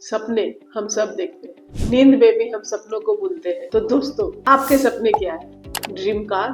सपने हम सब देखते हैं, नींद में भी हम सपनों को भूलते हैं। तो दोस्तों, आपके सपने क्या है? Dream car,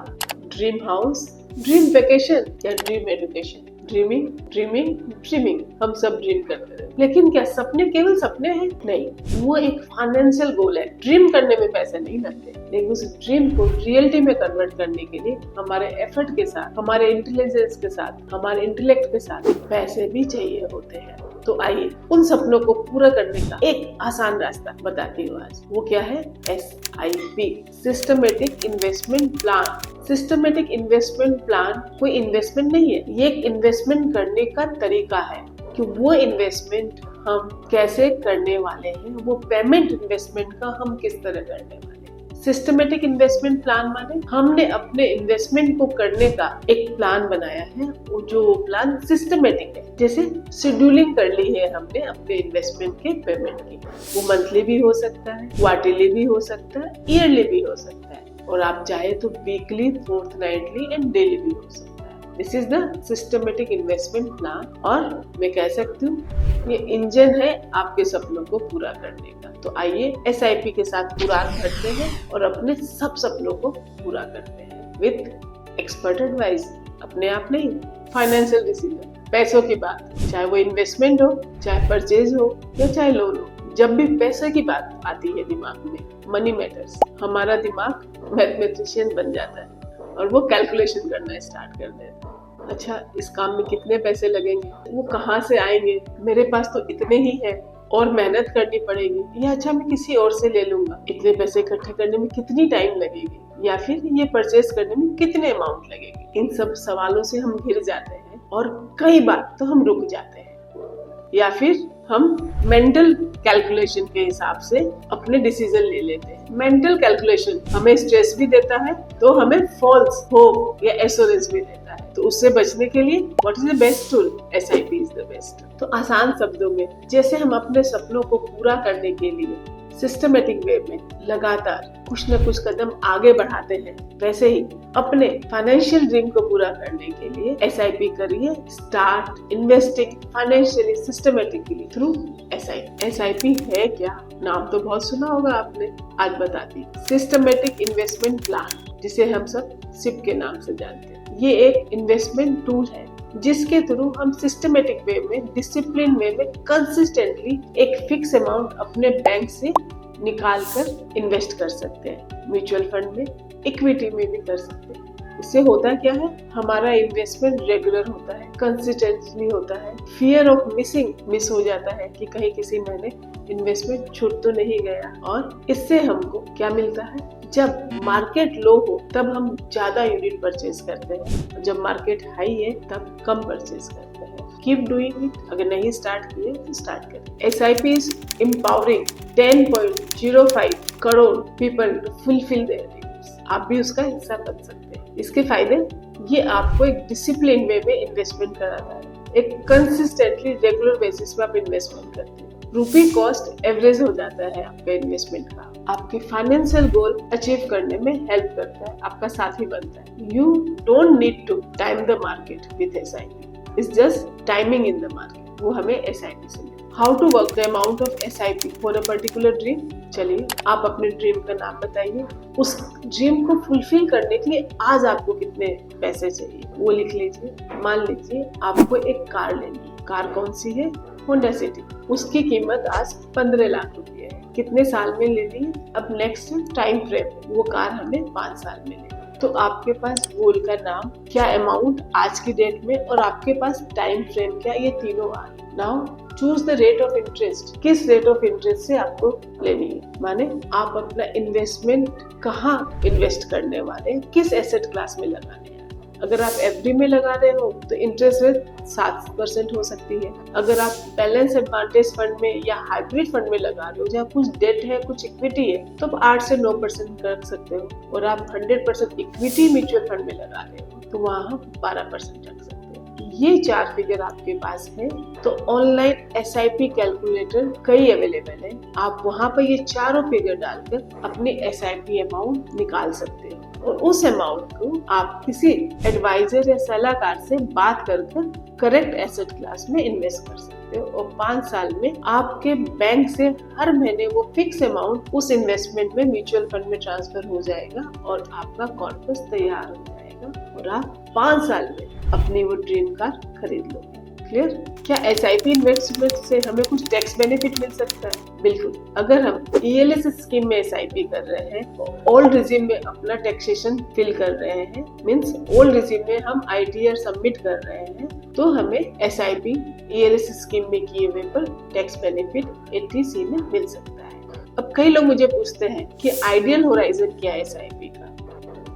dream house, dream vacation या dream education? Dreaming dreaming dreaming हम सब ड्रीम करते हैं, लेकिन क्या सपने केवल सपने हैं? नहीं, वो एक फाइनेंशियल गोल है। ड्रीम करने में पैसे नहीं लगते, लेकिन उस ड्रीम को रियलिटी में कन्वर्ट करने के लिए हमारे एफर्ट के साथ, हमारे इंटेलिजेंस के साथ, हमारे इंटेलेक्ट के साथ पैसे भी चाहिए होते हैं। तो आइए उन सपनों को पूरा करने का एक आसान रास्ता बताती हूँ आज। वो क्या है? SIP, systematic investment plan. Systematic investment plan कोई इन्वेस्टमेंट नहीं है, ये एक इन्वेस्टमेंट करने का तरीका है कि वो इन्वेस्टमेंट हम कैसे करने वाले हैं, वो पेमेंट इन्वेस्टमेंट का हम किस तरह करने वाले हैं। सिस्टमेटिक इन्वेस्टमेंट प्लान माने हमने अपने इन्वेस्टमेंट को करने का एक प्लान बनाया है, जो प्लान सिस्टमेटिक है। जैसे शेड्यूलिंग कर ली है हमने अपने इन्वेस्टमेंट के पेमेंट की। वो मंथली भी हो सकता है, क्वार्टरली भी हो सकता है, ईयरली भी हो सकता है, और आप चाहे तो वीकली, फोर्टनाइटली एंड डेली भी हो सकता है। This is the systematic investment plan, और मैं कह सकती हूँ ये इंजन है आपके सपनों को पूरा करने का। तो आइए SIP के साथ उड़ान भरते हैं और अपने सब सपनों को पूरा करते हैं विद एक्सपर्ट एडवाइस। अपने आप नहीं, फाइनेंशियल डिसीजन, पैसों की बात, चाहे वो इन्वेस्टमेंट हो, चाहे परचेज हो या चाहे लोन हो। जब भी पैसे की बात आती है दिमाग में, मनी मैटर्स, हमारा दिमाग मैथमेटिशियन बन जाता है और वो कैलकुलेशन करना स्टार्ट कर देता है। अच्छा, इस काम में कितने पैसे लगेंगे, वो कहाँ से आएंगे, मेरे पास तो इतने ही है और मेहनत करनी पड़ेगी, या अच्छा मैं किसी और से ले लूंगा, इतने पैसे इकट्ठे करने में कितनी टाइम लगेगी, या फिर ये परचेज करने में कितने अमाउंट लगेगी। इन सब सवालों से हम घिर जाते हैं और कई बार तो हम रुक जाते हैं, या फिर हम मेंटल कैलकुलेशन के हिसाब से अपने डिसीजन ले लेते हैं। मेंटल कैलकुलेशन हमें स्ट्रेस भी देता है, तो हमें फॉल्स होप या एश्योरेंस भी देता है। तो उससे बचने के लिए what is the best tool? SIP is the best. तो आसान शब्दों में, जैसे हम अपने सपनों को पूरा करने के लिए सिस्टमेटिक वे में लगातार कुछ न कुछ कदम आगे बढ़ाते हैं, वैसे ही अपने फाइनेंशियल ड्रीम को पूरा करने के लिए SIP करिए। Start investing financially systematically through SIP। SIP है क्या? नाम तो बहुत सुना होगा आपने, आज बताती। सिस्टमेटिक इन्वेस्टमेंट प्लान, जिसे हम सब SIP के नाम से जानते हैं। ये एक इन्वेस्टमेंट टूल है जिसके थ्रू हम सिस्टमेटिक वे में, डिसिप्लिन वे में कंसिस्टेंटली एक फिक्स अमाउंट अपने बैंक से निकाल कर इन्वेस्ट कर सकते हैं। म्यूचुअल फंड में, इक्विटी में भी कर सकते हैं। इससे होता क्या है? हमारा इन्वेस्टमेंट रेगुलर होता है, कंसिस्टेंटली होता है। फियर ऑफ मिस हो जाता है कि कहीं किसी महीने इन्वेस्टमेंट छूट तो नहीं गया। और इससे हमको क्या मिलता है? जब मार्केट लो हो तब हम ज्यादा यूनिट परचेज करते हैं, जब मार्केट हाई है तब कम परचेज करते हैं। Keep doing it. अगर नहीं स्टार्ट किए तो स्टार्ट करें। SIP is empowering 10.05 crore people to fulfil their dreams. आप भी उसका हिस्सा बन सकते हैं। इसके फायदे, ये आपको एक डिसिप्लिन वे में इन्वेस्टमेंट कराता है, एक कंसिस्टेंटली रेगुलर बेसिस पे आप इन्वेस्टमेंट करते हैं। रूपी कॉस्ट एवरेज हो जाता है आपके इन्वेस्टमेंट का, आपके फाइनेंशियल गोल अचीव करने में हेल्प करता है, आपका साथी बनता है। You don't need to time the market with SIP, it's just timing in the market. वो हमें SIP से मिले। How to work the amount of SIP for a particular dream? चलिए, आप अपने ड्रीम का नाम बताइए। उस ड्रीम को फुलफिल करने के लिए आज आपको कितने पैसे चाहिए, वो लिख लीजिए। मान लीजिए आपको एक कार लेनी है। कार कौन सी है? Honda city. उसकी कीमत आज 15 लाख रुपए है। कितने साल में लेनी है? अब नेक्स्ट टाइम फ्रेम, वो कार हमें 5 साल में लेनी है। तो आपके पास गोल का नाम, क्या अमाउंट आज की डेट में, और आपके पास टाइम फ्रेम क्या, ये तीनों आ गए। Now choose the rate of interest. किस रेट ऑफ इंटरेस्ट से आपको लेनी है? माने आप अपना इन्वेस्टमेंट कहाँ इन्वेस्ट करने वाले, किस एसेट क्लास में लगाने हैं। अगर आप FD में लगा रहे हो तो इंटरेस्ट रेट 7% हो सकती है। अगर आप बैलेंस एडवांटेज फंड में या हाइब्रिड फंड में लगा रहे हो, जहाँ कुछ डेट है, कुछ इक्विटी है, तो आप 8 से 9% कर सकते हो। और आप 100% इक्विटी म्यूचुअल फंड में लगा रहे हो तो वहाँ 12% रख सकते हो। ये 4 फिगर आपके पास है तो ऑनलाइन SIP कैलकुलेटर कई अवेलेबल है। आप वहाँ पर ये चारों फिगर डालकर अपनी SIP अमाउंट निकाल सकते हो। और उस अमाउंट को आप किसी एडवाइजर या सलाहकार से बात कर करेक्ट एसेट क्लास में इन्वेस्ट कर सकते हो। और 5 साल में आपके बैंक से हर महीने वो फिक्स अमाउंट उस इन्वेस्टमेंट में म्यूचुअल फंड में ट्रांसफर हो जाएगा और आपका कॉर्पस तैयार हो जाएगा और आप 5 साल में अपनी वो ड्रीम कार खरीद लो। क्लियर? क्या SIP इन्वेस्टमेंट से हमें कुछ टैक्स बेनिफिट मिल सकता है? बिल्कुल। अगर हम ELS स्कीम में SIP कर रहे हैं, ओल्ड रिजीम में अपना टैक्सेशन फिल कर रहे हैं, मींस ओल्ड रिजीम में हम ITR सबमिट कर रहे हैं, तो हमें SIP ELS स्कीम में किए हुए पर टैक्स बेनिफिट 80C में मिल सकता है। अब कई लोग मुझे पूछते हैं कि आइडियल होराइजन क्या है SIP का?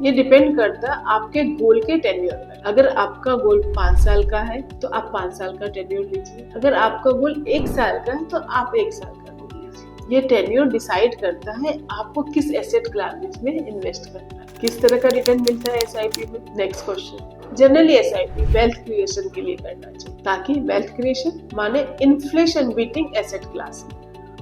ये डिपेंड करता है आपके गोल के टेन्योर पर। अगर आपका गोल 5 साल का है तो आप 5 साल का टेन्योर लीजिए। अगर आपका गोल 1 साल का है तो आप 1 साल का गोल लीजिए। ये टेन्योर डिसाइड करता है आपको किस एसेट क्लास में इन्वेस्ट करना है, किस तरह का रिटर्न मिलता है SIP में। Next question, generally SIP wealth creation के लिए करना चाहिए, ताकि वेल्थ क्रिएशन माने इन्फ्लेशन बीटिंग एसेट क्लास,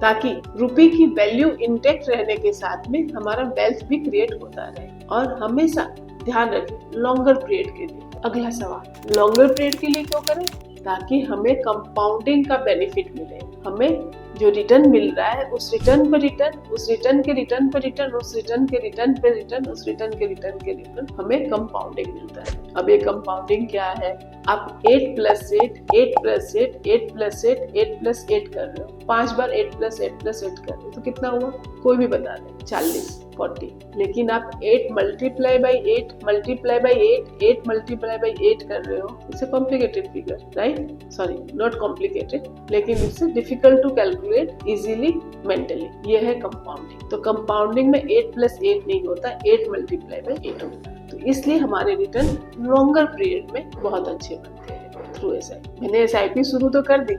ताकि रुपए की वैल्यू इंटैक्ट रहने के साथ में हमारा वेल्थ भी क्रिएट होता रहे। और हमेशा ध्यान रखें लॉन्गर पीरियड के लिए। अगला सवाल, लॉन्गर पीरियड के लिए क्यों करें? ताकि हमें कंपाउंडिंग का बेनिफिट मिले। हमें जो रिटर्न मिल रहा है उस रिटर्न पर रिटर्न, उस रिटर्न के रिटर्न पर रिटर्न, उस रिटर्न के रिटर्न पर रिटर्न, उस रिटर्न के रिटर्न के रिटर्न, हमें कंपाउंडिंग मिलता है। अब ये कंपाउंडिंग क्या है? आप 8 + 8, 8 + 8, 8 + 8, 8 + 8 कर रहे हो, 5 बार 8 + 8 + 8 कर रहे हो, तो कितना हुआ? कोई भी बता दे, 40, 40। लेकिन आप 8 × 8 × 8 × 8, 8 × 8 कर रहे हो। It's a complicated figure, right? Sorry, not complicated, लेकिन it's difficult to calculate easily mentally. ये है कंपाउंडिंग। तो कंपाउंडिंग में 8 + 8 नहीं होता, 8 × 8 होता है। तो इसलिए हमारे रिटर्न लॉन्गर पीरियड में बहुत अच्छे बनते हैं थ्रू SIP। मैंने SIP शुरू तो कर दी,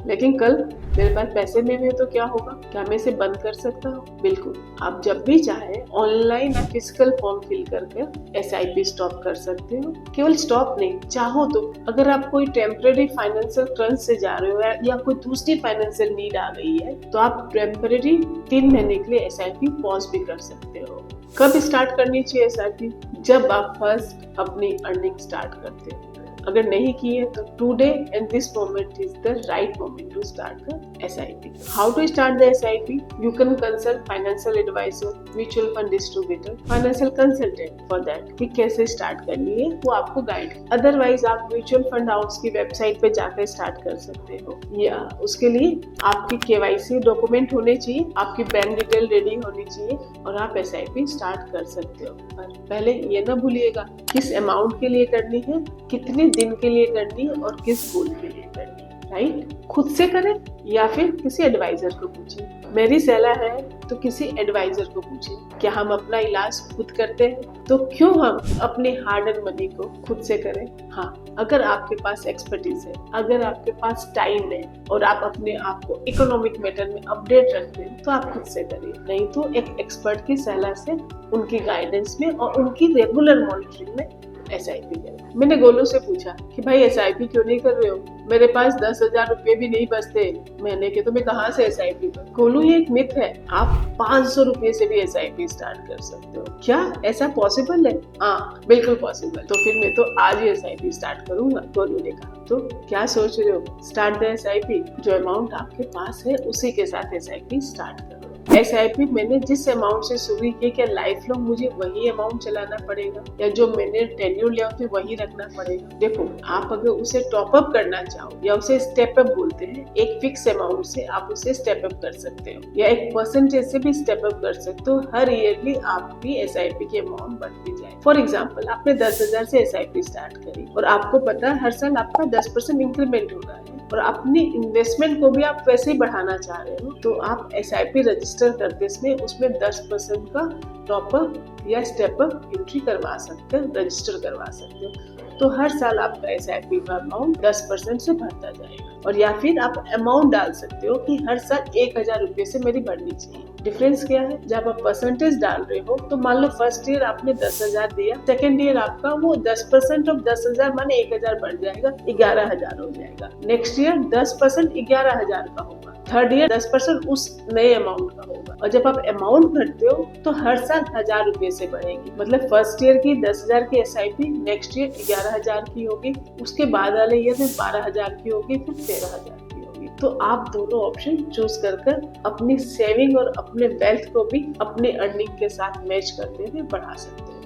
लेकिन कल मेरे पास पैसे नहीं हुए तो क्या होगा? क्या मैं इसे बंद कर सकता हूँ? बिल्कुल। आप जब भी चाहे ऑनलाइन या फिजिकल फॉर्म फिल करके SIP स्टॉप कर सकते हो। केवल स्टॉप नहीं, चाहो तो अगर आप कोई टेम्पररी फाइनेंशियल क्रंच से जा रहे हो या कोई दूसरी फाइनेंशियल नीड आ गई है, तो आप टेम्पररी 3 महीने के लिए SIP पॉज भी कर सकते हो। कब स्टार्ट करनी चाहिए SIP? जब आप फर्स्ट अपनी अर्निंग स्टार्ट करते हो। अगर नहीं किए तो today and this moment is the right moment to start the SIP। How to start the SIP? You can consult financial advisor, mutual fund distributor, financial consultant for that कि कैसे start करनी है, वो आपको गाइड। अदरवाइज आप mutual fund house की website पे जाकर स्टार्ट कर सकते हो, या उसके लिए आपकी KYC डॉक्यूमेंट होने चाहिए, आपकी बैंक डिटेल रेडी होनी चाहिए और आप SIP स्टार्ट कर सकते हो। पर पहले ये ना भूलिएगा किस अमाउंट के लिए करनी है, कितने दिन के लिए करनी है और किस गोल के लिए करनी है, राइट? खुद से करें या फिर किसी एडवाइजर को पूछें। मेरी सलाह है तो किसी एडवाइजर को पूछें। क्या हम अपना इलाज खुद करते हैं? तो क्यों हम अपने हार्ड एंड मनी को खुद से करें? हाँ, अगर आपके पास एक्सपर्टीज है, अगर आपके पास टाइम है और आप अपने आप को इकोनॉमिक मैटर में अपडेट रखते हैं, तो आप खुद से करिए। नहीं तो एक एक्सपर्ट की सलाह से, उनकी गाइडेंस में और उनकी रेगुलर मॉनिटरिंग में SIP करें। मैंने गोलू से पूछा कि भाई SIP क्यों नहीं कर रहे हो? मेरे पास 10,000 रुपए भी नहीं बचते महीने के, तो मैं कहाँ से SIP करूं? गोलू, ये एक मिथ है। आप 500 रुपए से भी SIP स्टार्ट कर सकते हो। क्या ऐसा पॉसिबल है? हाँ, बिल्कुल पॉसिबल। तो फिर मैं तो आज ही SIP स्टार्ट करूंगा, गोलू ने कहा। तो क्या सोच रहे हो? Start the SIP। जो अमाउंट आपके पास है उसी के साथ SIP स्टार्ट करो। SIP मैंने जिस अमाउंट से शुरू की, क्या लाइफ लॉन्ग मुझे वही अमाउंट चलाना पड़ेगा या जो मैंने टेन्योर लिया उसे वही रखना पड़ेगा? देखो, आप अगर उसे टॉप अप करना चाहो या उसे स्टेप अप बोलते हैं, एक फिक्स अमाउंट से आप उसे स्टेप अप कर सकते हो या एक परसेंटेज से भी स्टेप अप कर सकते हो। हर ईयरली आपकी SIP की अमाउंट बढ़ती जाए। फॉर एग्जाम्पल, आपने 10,000 से SIP स्टार्ट करी और आपको पता है हर साल आपका 10% इंक्रीमेंट हो रहा है और अपनी इन्वेस्टमेंट को भी आप वैसे ही बढ़ाना चाह रहे हो, तो आप SIP रजिस्टर करते समय उसमें 10% का टॉप अप या स्टेप अप एंट्री करवा सकते हो, रजिस्टर करवा सकते हो। तो हर साल आपका SIP का अमाउंट 10% से बढ़ता जाएगा। और या फिर आप अमाउंट डाल सकते हो कि हर साल 1,000 रुपए से मेरी बढ़नी चाहिए। डिफरेंस क्या है? जब आप परसेंटेज डाल रहे हो तो मान लो फर्स्ट ईयर आपने 10,000 दिया, सेकेंड ईयर आपका वो 10% ऑफ 10,000 माने 1,000 बढ़ जाएगा, 11,000 हो जाएगा। नेक्स्ट ईयर 10% 11,000 का होगा। थर्ड ईयर 10% उस नए अमाउंट का होगा। और जब आप अमाउंट भरते हो तो हर साल 1000 रुपए से बढ़ेगी। मतलब फर्स्ट ईयर की 10,000 की SIP नेक्स्ट ईयर 11,000 की होगी, उसके बाद वाले ईयर में 12,000 की होगी, फिर 13,000 की होगी। तो आप दोनों ऑप्शन चूज कर अपनी सेविंग और अपने वेल्थ को भी अपने अर्निंग के साथ मैच करते हुए बढ़ा सकते हो।